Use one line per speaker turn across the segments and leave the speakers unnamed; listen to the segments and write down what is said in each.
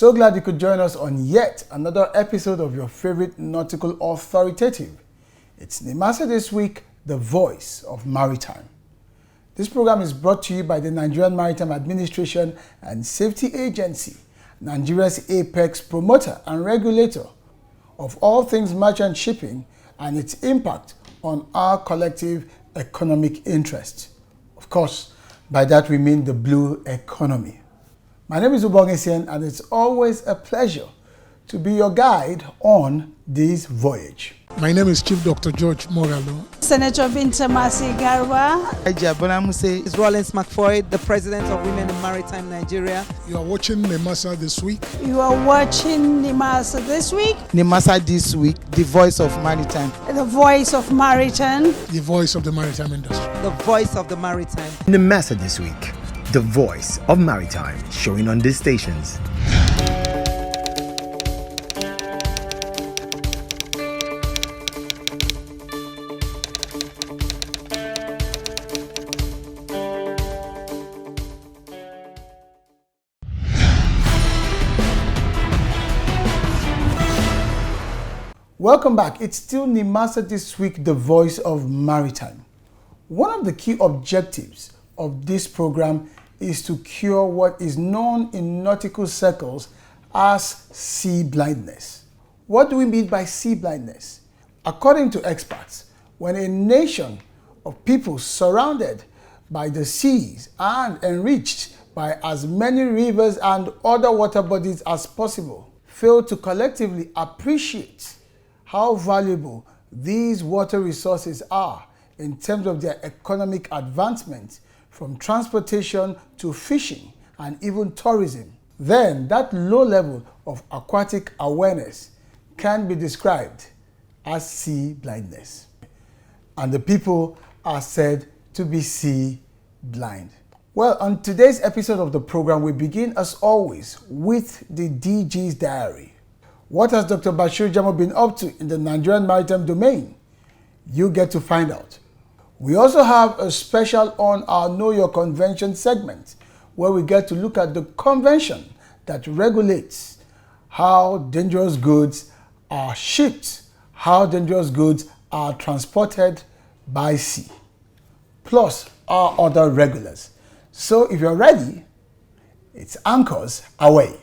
So glad you could join us on yet another episode of your favorite nautical authoritative. It's NIMASA This Week, the voice of maritime. This program is brought to you by the Nigerian Maritime Administration and Safety Agency, Nigeria's apex promoter and regulator of all things merchant shipping and its impact on our collective economic interest. Of course, by that we mean the blue economy. My name is Ubongesien, and it's always a pleasure to be your guide on this voyage.
My name is Chief Dr. George Moralo.
Senator Binta Masi Garba.
Bonamuse is Rollins McFoy, the President of Women in Maritime Nigeria.
You are watching NIMASA This Week.
You are watching NIMASA This Week.
NIMASA This Week, the voice of maritime.
The voice of maritime.
The voice of the maritime industry.
The voice of the maritime.
NIMASA This Week, the voice of maritime, showing on these stations.
Welcome back. It's still NIMASA This Week, the voice of maritime. One of the key objectives of this program is to cure what is known in nautical circles as sea blindness. What do we mean by sea blindness? According to experts, when a nation of people surrounded by the seas and enriched by as many rivers and other water bodies as possible fail to collectively appreciate how valuable these water resources are in terms of their economic advancement, from transportation to fishing and even tourism, then that low level of aquatic awareness can be described as sea blindness. And the people are said to be sea blind. Well, on today's episode of the program, we begin as always with the DG's diary. What has Dr. Bashir Jamo been up to in the Nigerian maritime domain? You get to find out. We also have a special on our Know Your Convention segment, where we get to look at the convention that regulates how dangerous goods are shipped, how dangerous goods are transported by sea, plus our other regulars. So if you're ready, it's anchors away.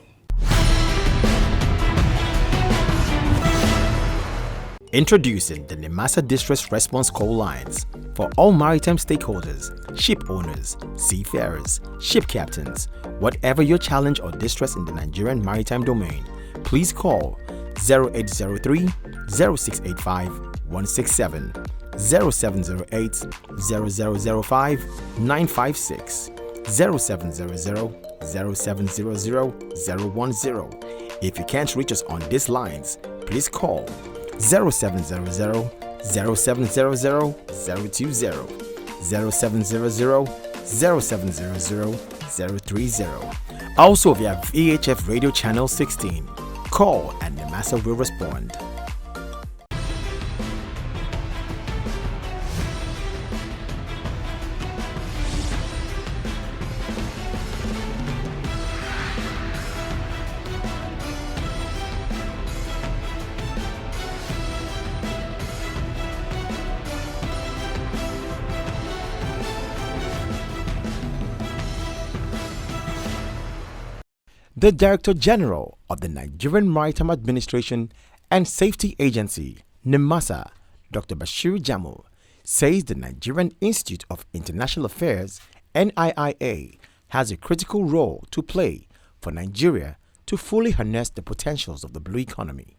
Introducing the NIMASA Distress Response Call Lines for all maritime stakeholders, ship owners, seafarers, ship captains. Whatever your challenge or distress in the Nigerian maritime domain, please call 0803 0685 167, 0708 0005 956, 0700 0700 010. If you can't reach us on these lines, please call 0700 0700 020, 0700 0700 030. Also via VHF Radio Channel 16. Call and NIMASA will respond. The Director General of the Nigerian Maritime Administration and Safety Agency, NIMASA, Dr. Bashir Jamo, says the Nigerian Institute of International Affairs, NIIA, has a critical role to play for Nigeria to fully harness the potentials of the blue economy.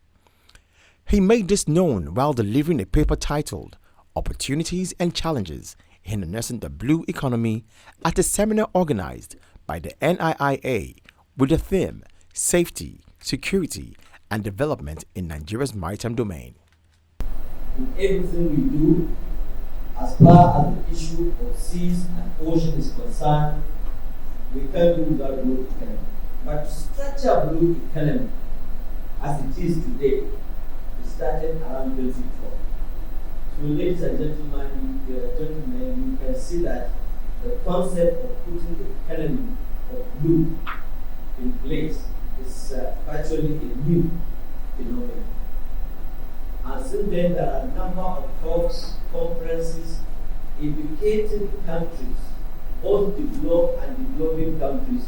He made this known while delivering a paper titled Opportunities and Challenges in Harnessing the Blue Economy at a seminar organized by the NIIA with the theme Safety, Security and Development in Nigeria's Maritime Domain.
In everything we do, as far as the issue of seas and ocean is concerned, we can't do without blue economy. But to structure blue economy as it is today, it started around 2012. So ladies and gentlemen, you can see that the concept of putting the economy of blue in place is virtually a new phenomenon. And since then, there are a number of talks, conferences, educating countries, both developed and developing countries,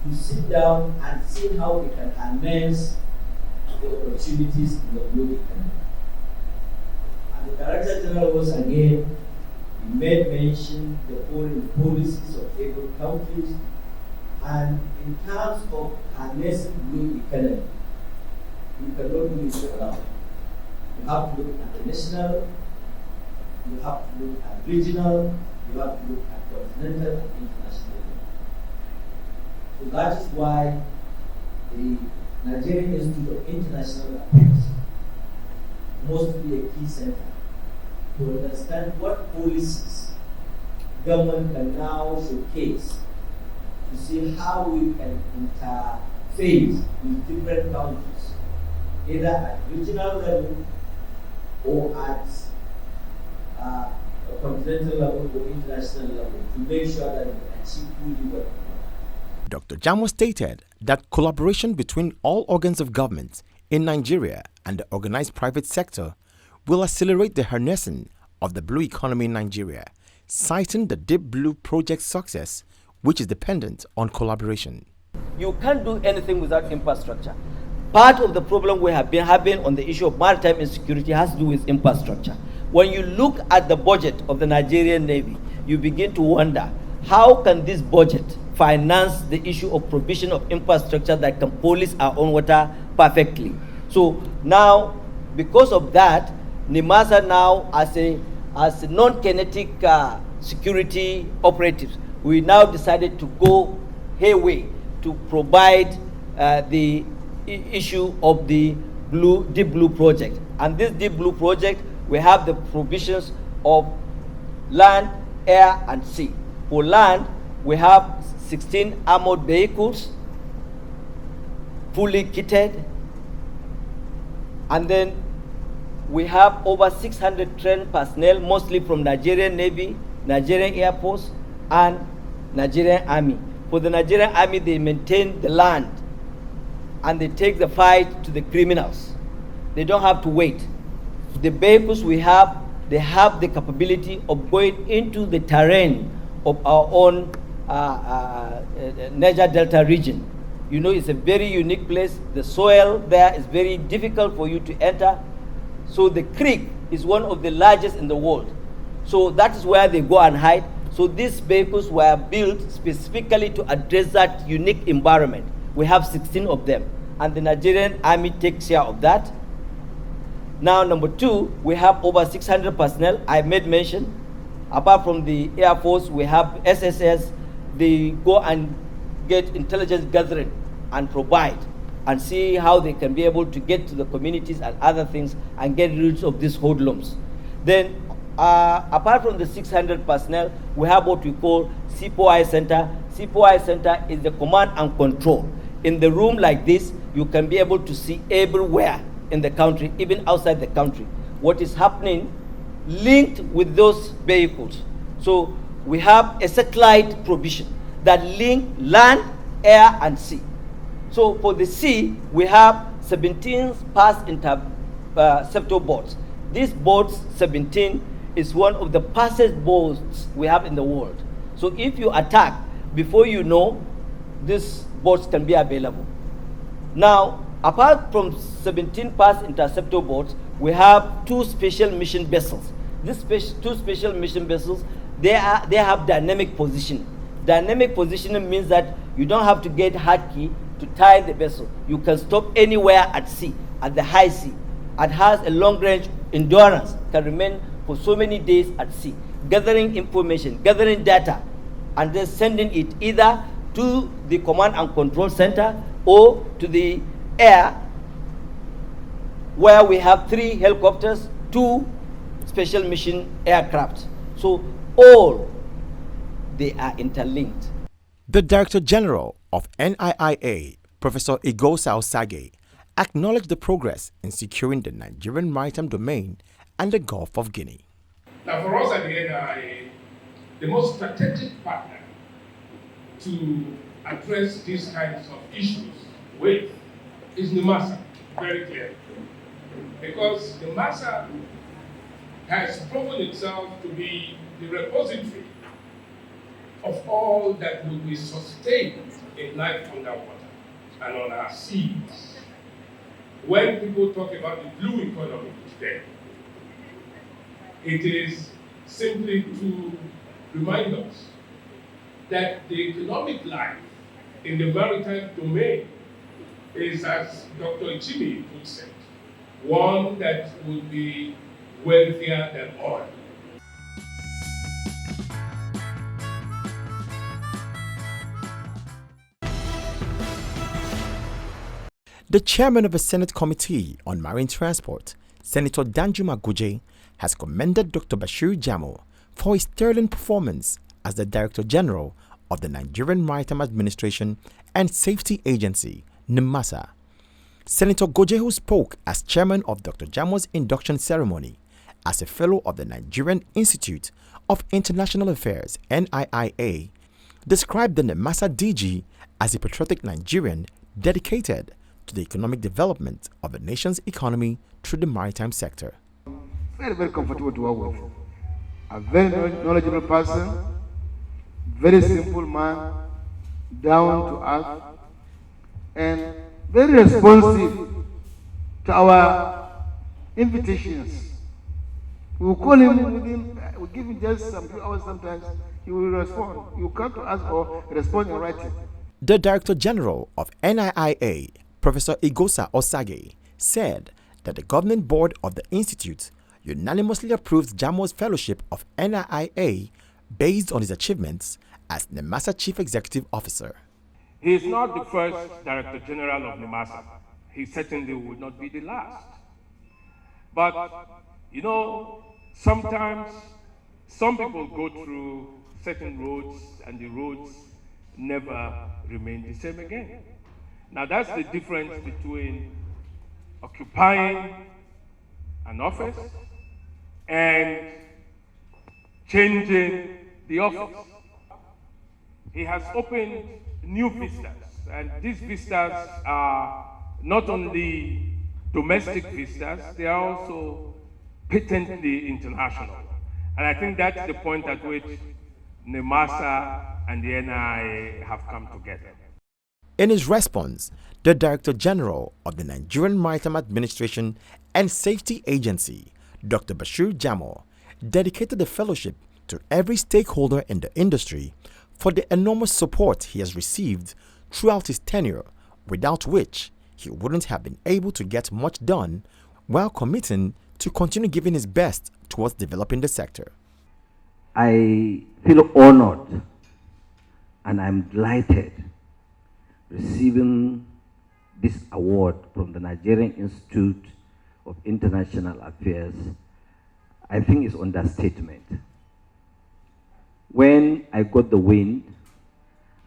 to sit down and see how we can enhance the opportunities in the blue economy. And the Director General was again made mention the foreign policies of able countries, and in terms of harnessing blue economy, you cannot do it alone. You have to look at the national, you have to look at regional, you have to look at continental and international level. So that is why the Nigerian Institute of International Affairs must be a key center to understand what policies government can now showcase to see how we can interface with different countries, either at regional level or at a continental level or international level, to make sure that we achieve fully what we want.
Dr. Jamo stated that collaboration between all organs of government in Nigeria and the organized private sector will accelerate the harnessing of the blue economy in Nigeria, citing the Deep Blue project's success, which is dependent on collaboration.
You can't do anything without infrastructure. Part of the problem we have been having on the issue of maritime insecurity has to do with infrastructure. When you look at the budget of the Nigerian Navy, you begin to wonder, how can this budget finance the issue of provision of infrastructure that can police our own water perfectly? So now, because of that, NIMASA now, as a non-kinetic security operatives, we now decided to go hayway to provide the issue of the Deep Blue project. And this Deep Blue project, we have the provisions of land, air, and sea. For land, we have 16 armored vehicles, fully kitted, and then we have over 600 trained personnel, mostly from Nigerian Navy, Nigerian Air Force, and Nigerian Army. For the Nigerian Army, they maintain the land and they take the fight to the criminals. They don't have to wait. The vehicles we have, they have the capability of going into the terrain of our own Niger Delta region. You know, it's a very unique place. The soil there is very difficult for you to enter. So the creek is one of the largest in the world. So that is where they go and hide. So these vehicles were built specifically to address that unique environment. We have 16 of them, and the Nigerian Army takes care of that. Now, number two, we have over 600 personnel. I made mention. Apart from the Air Force, we have SSS. They go and get intelligence gathering and provide and see how they can be able to get to the communities and other things and get rid of these hoodlums. Then, apart from the 600 personnel, we have what we call CPOI Center. CPOI Center is the command and control. In the room like this, you can be able to see everywhere in the country, even outside the country, what is happening linked with those vehicles. So we have a satellite provision that link land, air, and sea. So for the sea, we have 17 fast interceptor boats. These boats, 17, is one of the fastest boats we have in the world. So if you attack, before you know, these boats can be available. Now, apart from 17 fast interceptor boats, we have 2 special mission vessels. These 2 special mission vessels, they have dynamic positioning. Dynamic positioning means that you don't have to get hard key to tie the vessel. You can stop anywhere at sea, at the high sea. It has a long range endurance, can remain for so many days at sea, gathering information, gathering data, and then sending it either to the command and control center or to the air, where we have 3 helicopters, 2 special mission aircraft. So all they are interlinked.
The Director General of NIIA, Professor Igosa Osage, acknowledged the progress in securing the Nigerian maritime domain and the Gulf of Guinea.
Now, for us at the NIA, the most strategic partner to address these kinds of issues with is NIMASA, very clear. Because NIMASA has proven itself to be the repository of all that will be sustained in life underwater and on our seas. When people talk about the blue economy today, it is simply to remind us that the economic life in the maritime domain is, as Dr. Ichimi puts it, one that will be wealthier than oil.
The chairman of the Senate Committee on Marine Transport, Senator Danjuma Goje, has commended Dr. Bashir Jamo for his sterling performance as the Director General of the Nigerian Maritime Administration and Safety Agency, NIMASA. Senator Goje, who spoke as chairman of Dr. Jamo's induction ceremony as a fellow of the Nigerian Institute of International Affairs, NIIA, described the NIMASA DG as a patriotic Nigerian dedicated to the economic development of the nation's economy through the maritime sector.
Very, very comfortable to work with. A very knowledgeable person, very simple man, down to earth, and very responsive to our invitations. We will call him we'll give him just some few hours sometimes, he will respond. He will come to us or respond in writing.
The Director General of NIIA, Professor Igosa Osage, said that the governing board of the institute unanimously approved Jamo's fellowship of NIIA based on his achievements as NIMASA Chief Executive Officer.
He is not the first Director General of NIMASA. He certainly would not be the last. But, you know, sometimes some people go through certain roads and the roads never remain the same again. Now that's the difference between occupying an office and changing the office. He has opened new vistas, and these vistas are not only domestic vistas, they are also patently international. And I think that's the point at which NIMASA and the NIA have come together.
In his response, the Director General of the Nigerian Maritime Administration and Safety Agency, Dr. Bashir Jamo, dedicated the fellowship to every stakeholder in the industry for the enormous support he has received throughout his tenure, without which he wouldn't have been able to get much done, while committing to continue giving his best towards developing the sector.
I feel honored and I'm delighted receiving this award from the Nigerian Institute of International Affairs. I think it's understatement. When I got the wind,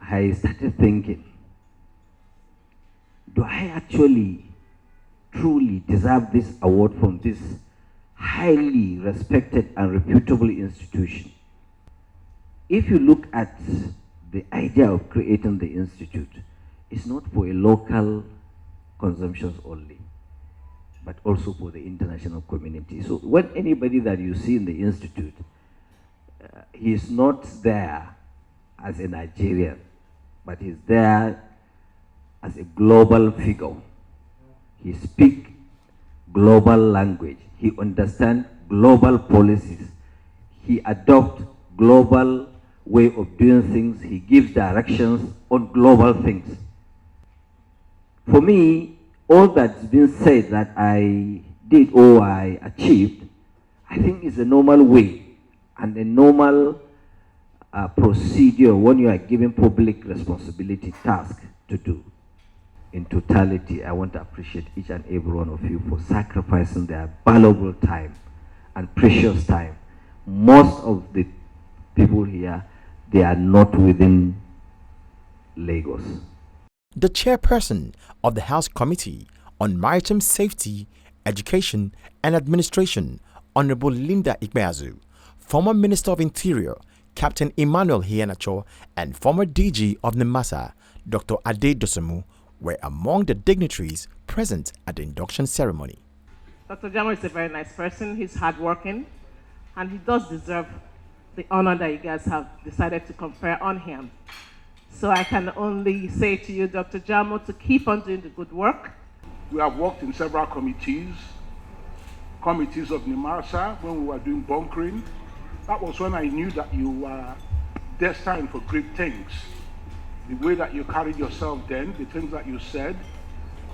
I started thinking, do I actually truly deserve this award from this highly respected and reputable institution? If you look at the idea of creating the institute, it's not for a local consumptions only, but also for the international community. So when anybody that you see in the institute, he is not there as a Nigerian, but he's there as a global figure. He speaks global language. He understands global policies. He adopts global way of doing things. He gives directions on global things. For me, all that's been said that I did or I achieved, I think is a normal way and a normal procedure when you are given public responsibility task to do. In totality, I want to appreciate each and every one of you for sacrificing their valuable time and precious time. Most of the people here, they are not within Lagos.
The chairperson of the House Committee on Maritime Safety, Education and Administration, Honorable Linda Ikpeazu, former Minister of Interior, Captain Emmanuel Hienacho, and former DG of NIMASA, Dr. Ade Dosemu, were among the dignitaries present at the induction ceremony.
Dr. Jamo is a very nice person. He's hardworking, and he does deserve the honor that you guys have decided to confer on him. So I can only say to you, Dr. Jamo, to keep on doing the good work.
We have worked in several committees of NIMASA when we were doing bunkering. That was when I knew that you were destined for great things. The way that you carried yourself then, the things that you said,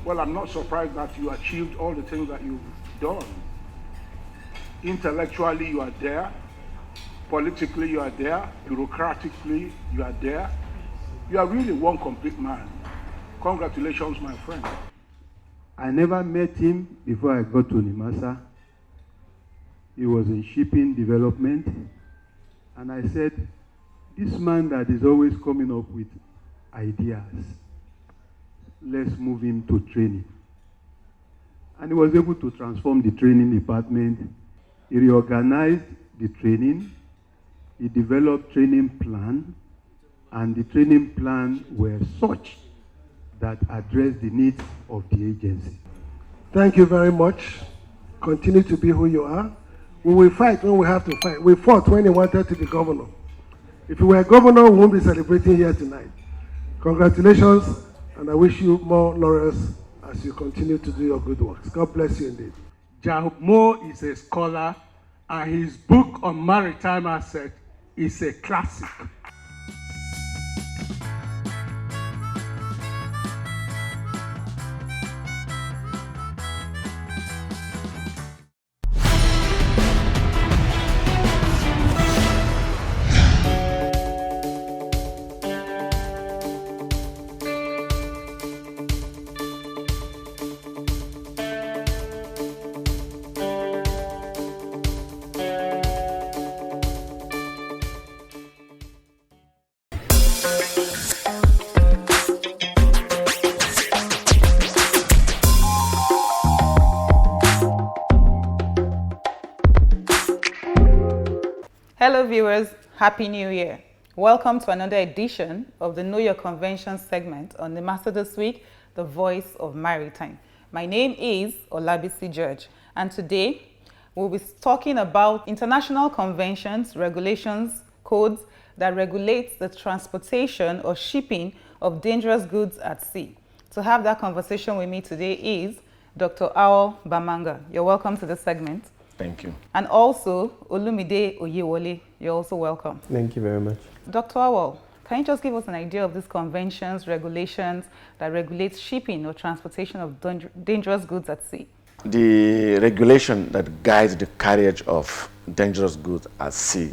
well, I'm not surprised that you achieved all the things that you've done. Intellectually, you are there. Politically, you are there. Bureaucratically, you are there. You are really one complete man. Congratulations, my friend.
I never met him before I got to NIMASA. He was in shipping development. And I said, this man that is always coming up with ideas, let's move him to training. And he was able to transform the training department. He reorganized the training. He developed training plan. And the training plan were such that addressed the needs of the agency.
Thank you very much. Continue to be who you are. We will fight when we have to fight. We fought when he wanted to be governor. If you were governor, we won't be celebrating here tonight. Congratulations, and I wish you more laurels as you continue to do your good works. God bless you indeed.
Jamo is a scholar, and his book on maritime asset is a classic.
Hello viewers, Happy New Year. Welcome to another edition of the Know Your Convention segment on NIMASA This Week, the voice of maritime. My name is Olabisi George, and today we'll be talking about international conventions, regulations, codes that regulate the transportation or shipping of dangerous goods at sea. To have that conversation with me today is Dr. Awal Bamanga. You're welcome to this segment.
Thank you.
And also, Olumide Oyewole, you're also welcome.
Thank you very much.
Dr. Awal, can you just give us an idea of these conventions, regulations that regulate shipping or transportation of dangerous goods at sea?
The regulation that guides the carriage of dangerous goods at sea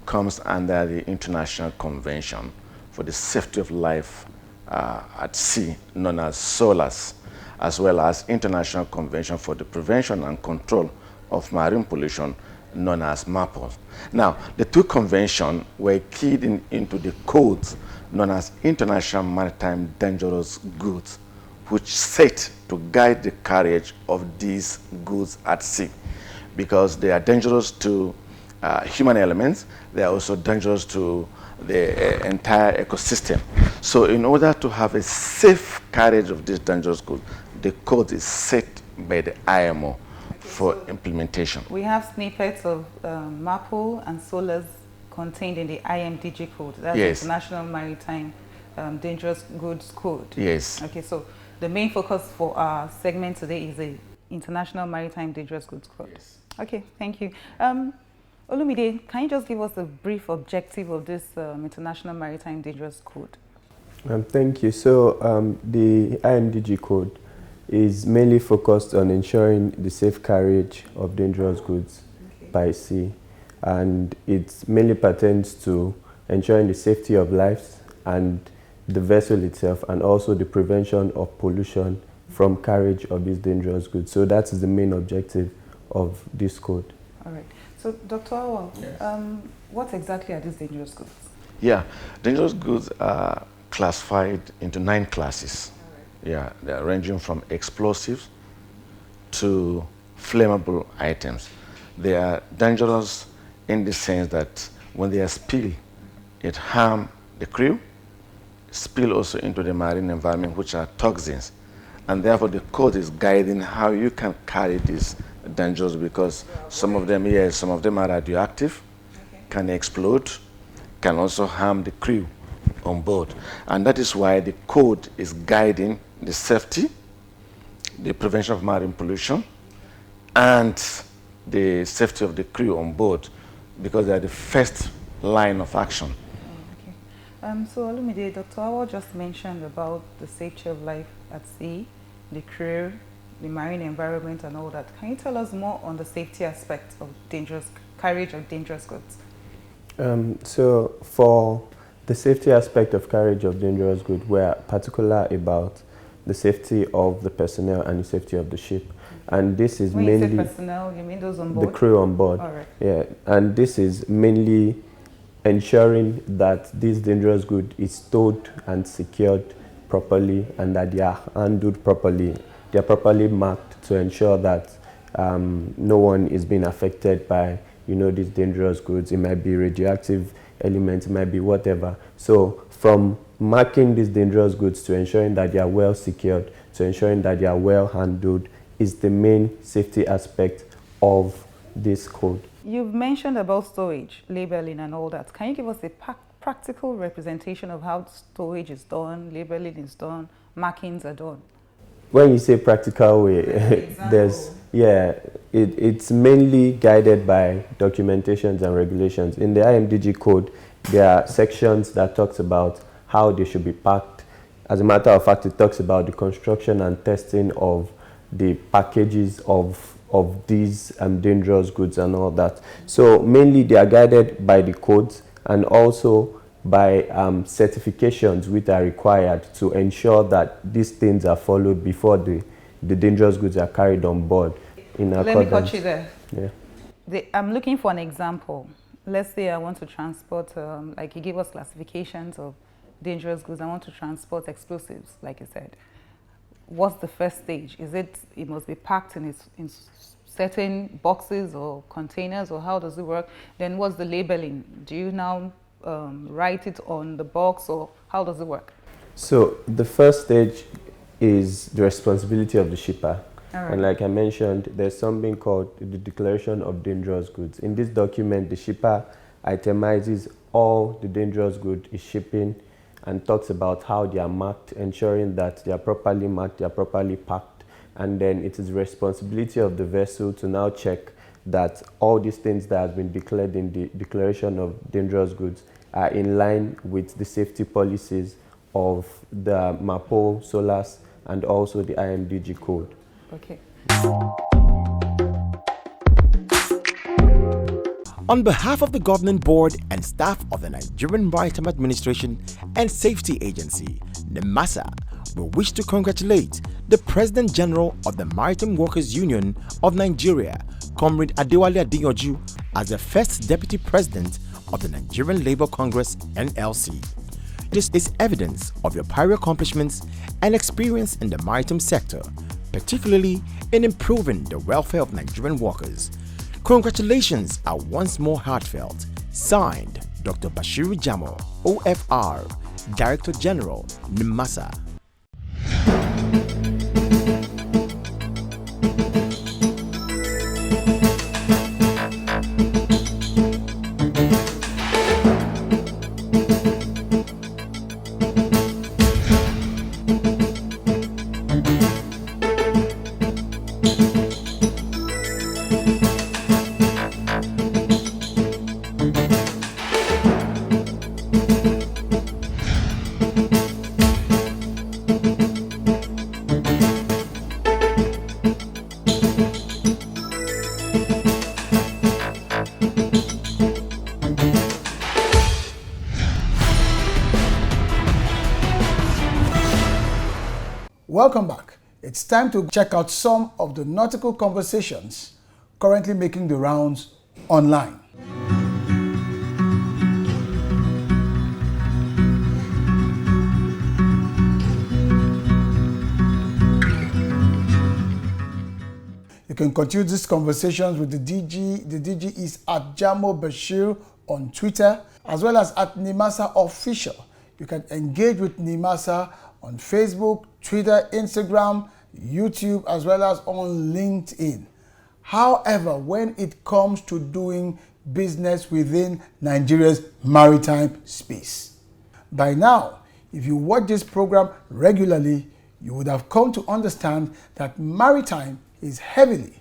comes under the International Convention for the Safety of Life at Sea, known as SOLAS, as well as International Convention for the Prevention and Control of Marine Pollution, known as MAPOL. Now, the two conventions were keyed into the codes known as International Maritime Dangerous Goods, which set to guide the carriage of these goods at sea, because they are dangerous to human elements. They are also dangerous to the entire ecosystem. So in order to have a safe carriage of these dangerous goods, the code is set by the IMO for implementation.
We have snippets of MAPOL and SOLAS contained in the IMDG code. That's
yes.
the International Maritime Dangerous Goods Code.
Yes.
Okay, so the main focus for our segment today is the International Maritime Dangerous Goods Code.
Yes.
Okay, thank you. Olumide, can you just give us a brief objective of this International Maritime Dangerous Code?
Thank you. So the IMDG code is mainly focused on ensuring the safe carriage of dangerous goods by sea, and it mainly pertains to ensuring the safety of lives and the vessel itself, and also the prevention of pollution from carriage of these dangerous goods. So that is the main objective of this code.
All right. So, Dr. Awal,
yes.
What exactly are these dangerous goods?
Yeah, dangerous goods are classified into 9 classes. Yeah, they're ranging from explosives to flammable items. They are dangerous in the sense that when they are spilled, it harms the crew, spill also into the marine environment, which are toxins. And therefore, the code is guiding how you can carry these dangerous, because some of them, yes, some of them are radioactive, can explode, can also harm the crew on board. And that is why the code is guiding the safety, the prevention of marine pollution, and the safety of the crew on board, because they are the first line of action.
So Olumide, Dr. Awo just mentioned about the safety of life at sea, the crew, the marine environment and all that. Can you tell us more on the safety aspect of carriage of dangerous goods?
So for the safety aspect of carriage of dangerous goods, we're particular about the safety of the personnel and the safety of the ship. And this is
when
mainly...
you say personnel, you mean those on board?
The crew on board.
All right.
Yeah, and this is mainly ensuring that this dangerous good is stowed and secured properly, and that they are handled properly. They are properly marked to ensure that no one is being affected by, these dangerous goods. It might be radioactive elements, it might be whatever. So from marking these dangerous goods to ensuring that they are well secured, to ensuring that they are well handled, is the main safety aspect of this code.
You've mentioned about storage, labeling and all that. Can you give us a practical representation of how storage is done, labeling is done, markings are done?
When you say practical way, it's mainly guided by documentations and regulations. In the IMDG code, there are sections that talks about how they should be packed. As a matter of fact, it talks about the construction and testing of the packages of these dangerous goods and all that. So mainly they are guided by the codes and also by certifications which are required to ensure that these things are followed before the dangerous goods are carried on board.
Let me cut you there.
Yeah.
I'm looking for an example. Let's say I want to transport, like you gave us classifications of dangerous goods. I want to transport explosives, like you said. What's the first stage? Is it must be packed in certain boxes or containers, or how does it work? Then what's the labeling? Do you now write it on the box, or how does it work?
So the first stage is the responsibility of the shipper.
All right.
And like I mentioned, there's something called the Declaration of Dangerous Goods. In this document, the shipper itemizes all the dangerous goods is shipping and talks about how they are marked, ensuring that they are properly marked, they are properly packed. And then it is the responsibility of the vessel to now check that all these things that have been declared in the Declaration of Dangerous Goods are in line with the safety policies of the MAPO, SOLAS, and also the IMDG code.
Okay.
On behalf of the Governing Board and staff of the Nigerian Maritime Administration and Safety Agency, NIMASA, we wish to congratulate the President General of the Maritime Workers Union of Nigeria, Comrade Adewale Adeyanju, as the first Deputy President of the Nigerian Labour Congress, NLC. This is evidence of your prior accomplishments and experience in the maritime sector, particularly in improving the welfare of Nigerian workers. Congratulations are once more heartfelt. Signed, Dr. Bashiru Jamo, OFR, Director General, NIMASA.
Welcome back. It's time to check out some of the nautical conversations currently making the rounds online. You can continue these conversations with the DG. The DG is at Jamo Bashir on Twitter, as well as at NIMASA Official. You can engage with NIMASA on Facebook, Twitter, Instagram, YouTube, as well as on LinkedIn. However, when it comes to doing business within Nigeria's maritime space, by now, if you watch this program regularly, you would have come to understand that maritime is heavily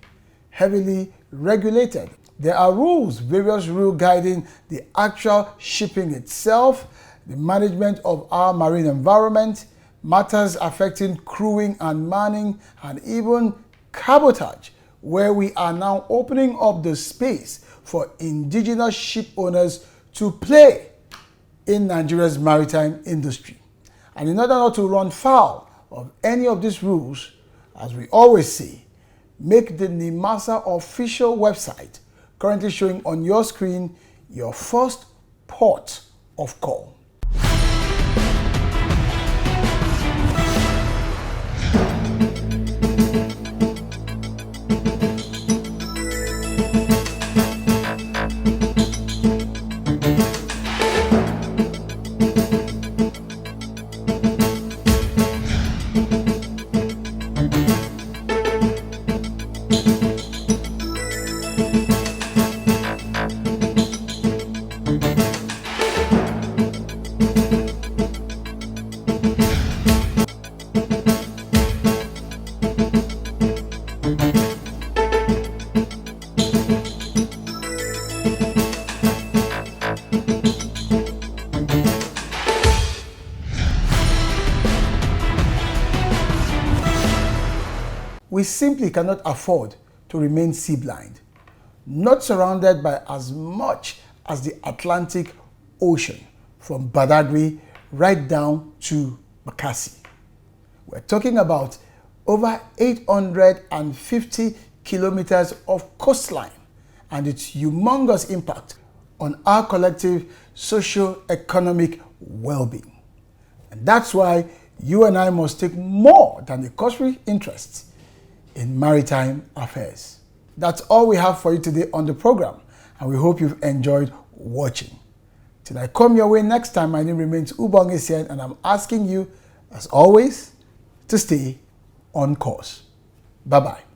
regulated. There are various rules guiding the actual shipping itself, the management of our marine environment, matters affecting crewing and manning, and even cabotage, where we are now opening up the space for indigenous ship owners to play in Nigeria's maritime industry. And in order not to run foul of any of these rules, as we always say, make the NIMASA official website, currently showing on your screen, your first port of call. We simply cannot afford to remain sea blind, not surrounded by as much as the Atlantic Ocean from Badagry right down to Bakassi. We're talking about over 850 kilometers of coastline and its humongous impact on our collective socio-economic well-being. And that's why you and I must take more than a cursory interest in maritime affairs. That's all we have for you today on the program, and we hope you've enjoyed watching. Till I come your way next time, my name remains Ubong Essien, and I'm asking you, as always, to stay on course. Bye-bye.